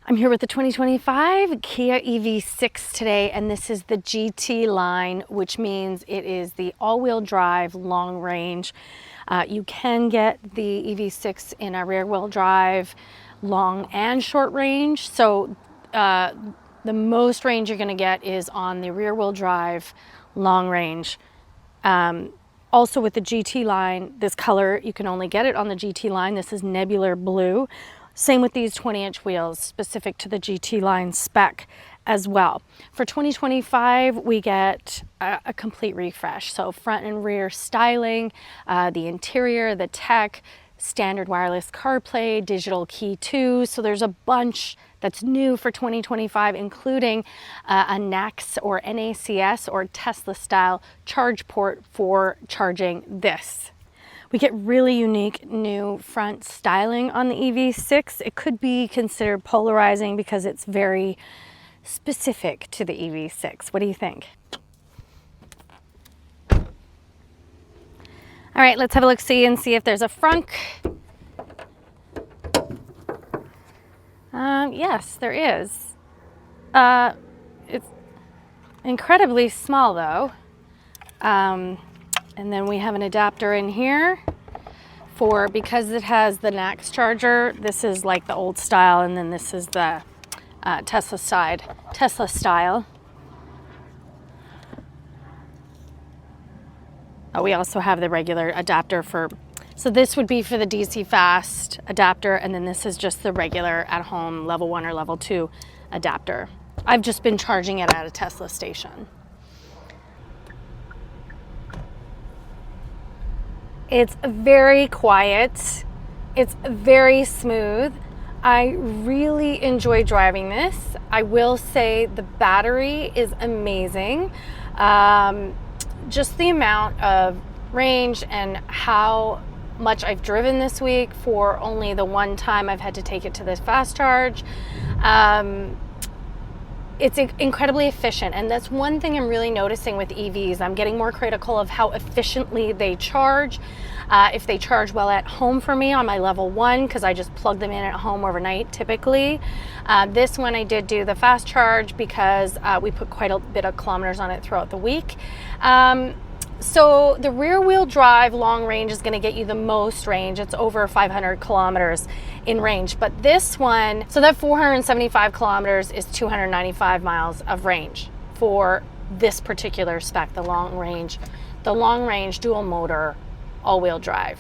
I'm here with the 2025 Kia EV6 today, and this is the GT line, which means it is the all-wheel drive long range. You can get the EV6 in a rear-wheel drive long and short range. So the most range you're going to get is on the rear-wheel drive long range. Also with the GT line, this color, you can only get it on the GT line. This is Nebular Blue. Same with these 20-inch wheels, specific to the GT line spec as well. For 2025, we get a complete refresh. So front and rear styling, the interior, the tech, standard wireless CarPlay, digital key 2. So there's a bunch that's new for 2025, including a NACS or NACS or Tesla style charge port for charging this. We get really unique new front styling on the EV6. It could be considered polarizing because it's very specific to the EV6. What do you think? All right, let's have a look-see and see if there's a frunk. Yes, there is. It's incredibly small though. And then we have an adapter in here for, because it has the NACS charger, this is like the old style, and then this is the Tesla style. Oh, we also have the regular adapter for, so this would be for the DC fast adapter, and then this is just the regular at home level 1 or level 2 adapter. I've just been charging it at a Tesla station. It's very quiet. It's very smooth. I really enjoy driving this. I will say the battery is amazing. Just the amount of range and how much I've driven this week for only the one time I've had to take it to this fast charge. It's incredibly efficient, and that's one thing I'm really noticing with EVs. I'm getting more critical of how efficiently they charge. If they charge well at home for me on my level 1, because I just plug them in at home overnight typically. This one I did do the fast charge because we put quite a bit of kilometers on it throughout the week. So the rear wheel drive long range is going to get you the most range. It's over 500 kilometers in range, but this one, so that 475 kilometers is 295 miles of range for this particular spec, the long range dual motor all-wheel drive.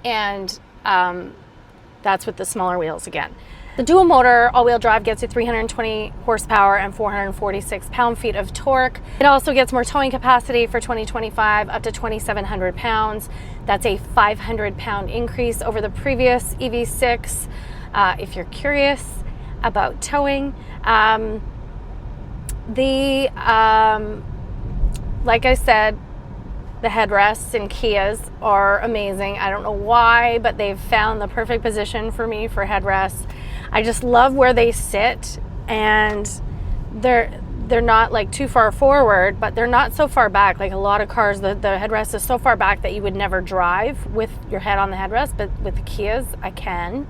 And that's with the smaller wheels again. The dual motor all-wheel drive gets you 320 horsepower and 446 pound-feet of torque. It also gets more towing capacity for 2025, up to 2,700 pounds. That's a 500-pound increase over the previous EV6. If you're curious about towing, like I said, the headrests in Kias are amazing. I don't know why, but they've found the perfect position for me for headrests. I just love where they sit, and they're not like too far forward, but they're not so far back. Like a lot of cars, the headrest is so far back that you would never drive with your head on the headrest, but with the Kias, I can.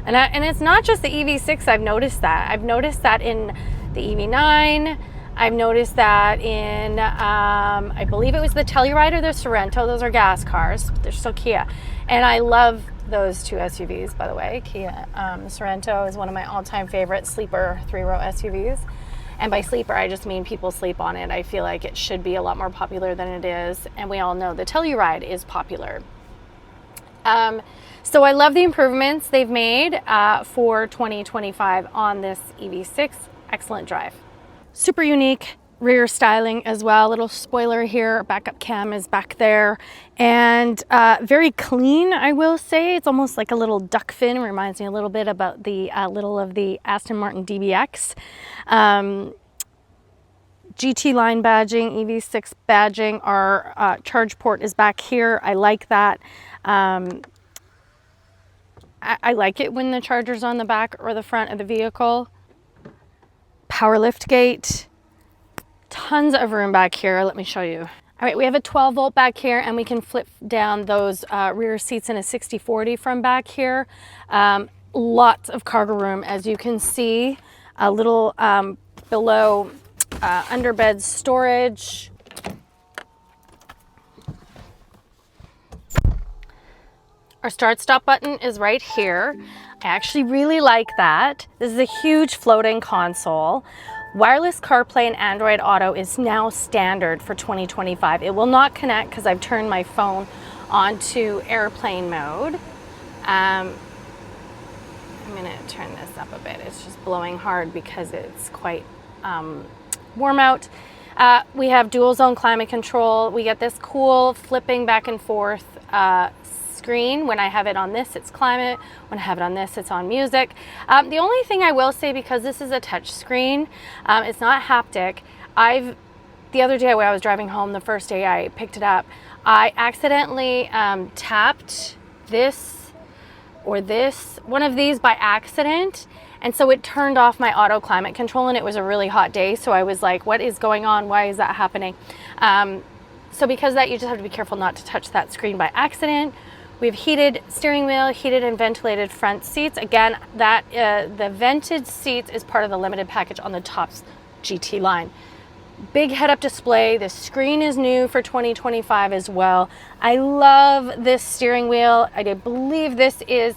And it's not just the EV6, I've noticed that. I've noticed that in the EV9. I've noticed that in, I believe it was the Telluride or the Sorento. Those are gas cars, but they're still Kia. And I love those two SUVs, by the way. Kia, the Sorento is one of my all-time favorite sleeper 3-row SUVs. And by sleeper, I just mean people sleep on it. I feel like it should be a lot more popular than it is. And we all know the Telluride is popular. So I love the improvements they've made for 2025 on this EV6. Excellent drive. Super unique rear styling as well. Little spoiler here, backup cam is back there, and very clean, I will say. It's almost like a little duck fin. It reminds me a little bit about the little of the Aston Martin DBX. GT line badging, EV6 badging. Our charge port is back here. I like that. I like it when the charger's on the back or the front of the vehicle. Power lift gate, tons of room back here. Let me show you. All right, we have a 12 volt back here, and we can flip down those rear seats in a 60/40 from back here. Lots of cargo room, as you can see. A little below underbed storage. Our start-stop button is right here. I actually really like that. This is a huge floating console. Wireless CarPlay and Android Auto is now standard for 2025. It will not connect because I've turned my phone onto airplane mode. I'm gonna turn this up a bit. It's just blowing hard because it's quite warm out. We have dual zone climate control. We get this cool flipping back and forth screen. When I have it on this, it's climate. When I have it on this, it's on music. The only thing I will say, because this is a touch screen, it's not haptic. The other day when I was driving home, the first day I picked it up, I accidentally tapped one of these by accident, and so it turned off my auto climate control, and it was a really hot day, so I was like, what is going on? Why is that happening? So because of that, you just have to be careful not to touch that screen by accident. We have heated steering wheel, heated and ventilated front seats. Again, the vented seats is part of the limited package on the Topps GT line. Big head-up display. The screen is new for 2025 as well. I love this steering wheel. I believe this is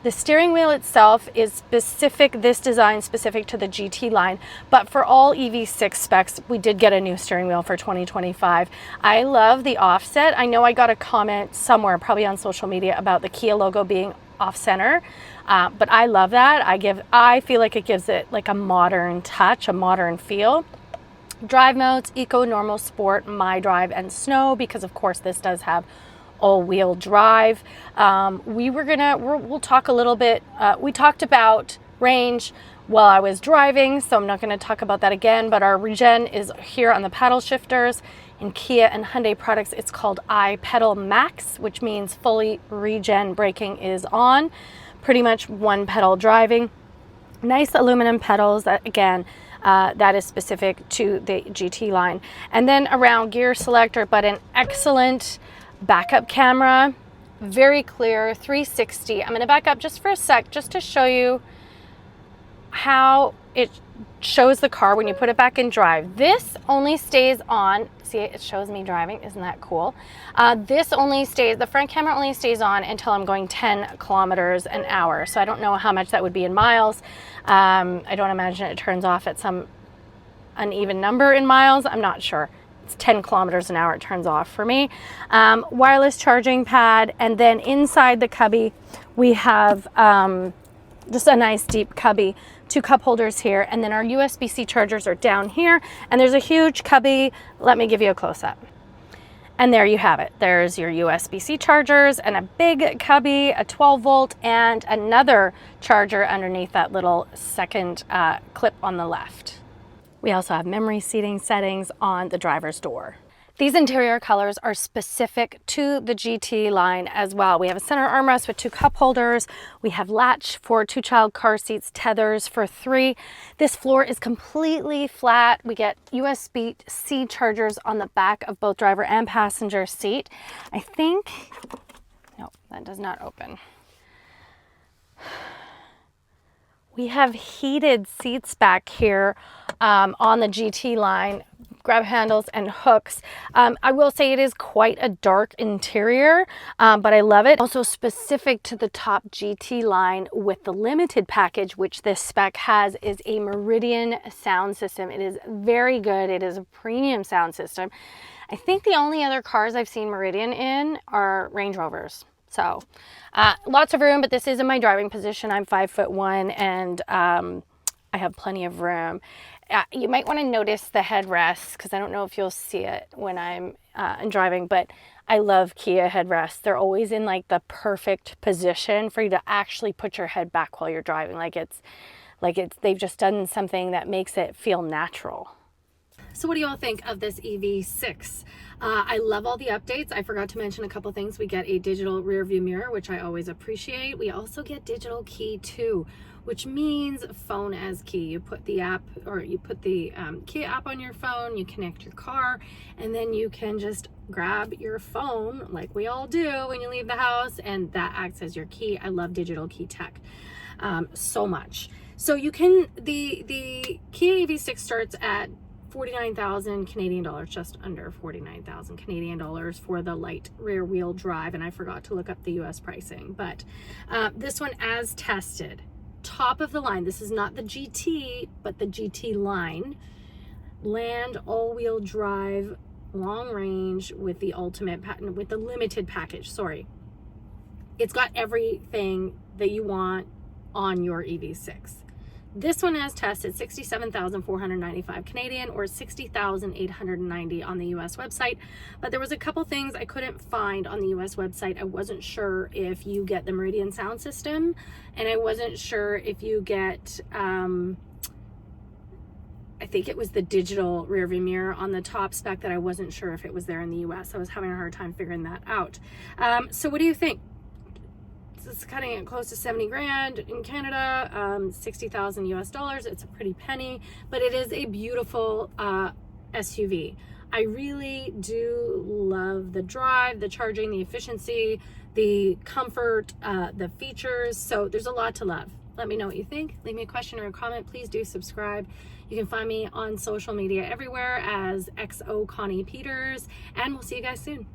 the steering wheel itself is specific, this design specific to the GT line, but for all EV6 specs, we did get a new steering wheel for 2025. I love the offset. I know I got a comment somewhere, probably on social media, about the Kia logo being off-center, but I love that. I feel like it gives it like a modern touch, a modern feel. Drive modes: Eco, Normal, Sport, My Drive, and Snow, because of course this does have all-wheel drive. We'll talk a little bit. We talked about range while I was driving, so I'm not going to talk about that again, but our regen is here on the paddle shifters. In Kia and Hyundai products, it's called iPedal Max, which means fully regen braking is on. Pretty much one pedal driving. Nice aluminum pedals that, again, that is specific to the GT line. And then around gear selector, but an excellent backup camera, very clear, 360. I'm going to back up just for a sec just to show you how it shows the car when you put it back in drive. This only stays on, see, it shows me driving, isn't that cool? The front camera only stays on until I'm going 10 kilometers an hour. So I don't know how much that would be in miles. I don't imagine it turns off at some uneven number in miles. I'm not sure. 10 kilometers an hour it turns off for me. Wireless charging pad, and then inside the cubby we have just a nice deep cubby, 2 cup holders here, and then our USB-C chargers are down here, and there's a huge cubby. Let me give you a close-up. And there you have it. There's your USB-C chargers and a big cubby, a 12 volt, and another charger underneath that little second clip on the left. We also have memory seating settings on the driver's door. These interior colors are specific to the GT line as well. We have a center armrest with 2 cup holders. We have latch for 2 child car seats, tethers for 3. This floor is completely flat. We get USB-C chargers on the back of both driver and passenger seat. I think, no, that does not open. We have heated seats back here on the GT line, grab handles and hooks. I will say it is quite a dark interior, but I love it. Also specific to the top GT line with the limited package, which this spec has, is a Meridian sound system. It is very good. It is a premium sound system. I think the only other cars I've seen Meridian in are Range Rovers. So lots of room, but this is in my driving position. I'm 5'1", and I have plenty of room. You might want to notice the headrests, because I don't know if you'll see it when I'm driving, but I love Kia headrests. They're always in like the perfect position for you to actually put your head back while you're driving. They've just done something that makes it feel natural. So what do you all think of this EV6? I love all the updates. I forgot to mention a couple things. We get a digital rear view mirror, which I always appreciate. We also get digital key too, which means phone as key. You put the app, or you put the Kia app on your phone, you connect your car, and then you can just grab your phone like we all do when you leave the house, and that acts as your key. I love digital key tech so much. So you can, the Kia EV6 starts at 49,000 Canadian dollars, just under 49,000 Canadian dollars for the light rear wheel drive. And I forgot to look up the US pricing, but this one as tested, top of the line. This is not the GT, but the GT-Line. Land all-wheel drive, long range with the ultimate patent, with the limited package, sorry. It's got everything that you want on your EV6. This one as tested, 67,495 Canadian, or 60,890 on the US website. But there was a couple things I couldn't find on the US website. I wasn't sure if you get the Meridian sound system, and I wasn't sure if you get, I think it was the digital rear view mirror on the top spec that I wasn't sure if it was there in the US. I was having a hard time figuring that out. So what do you think? It's cutting it close to 70 grand in Canada, 60,000 US dollars. It's a pretty penny, but it is a beautiful SUV. I really do love the drive, the charging, the efficiency, the comfort, the features. So there's a lot to love. Let me know what you think. Leave me a question or a comment. Please do subscribe. You can find me on social media everywhere as XO Connie Peters, and we'll see you guys soon.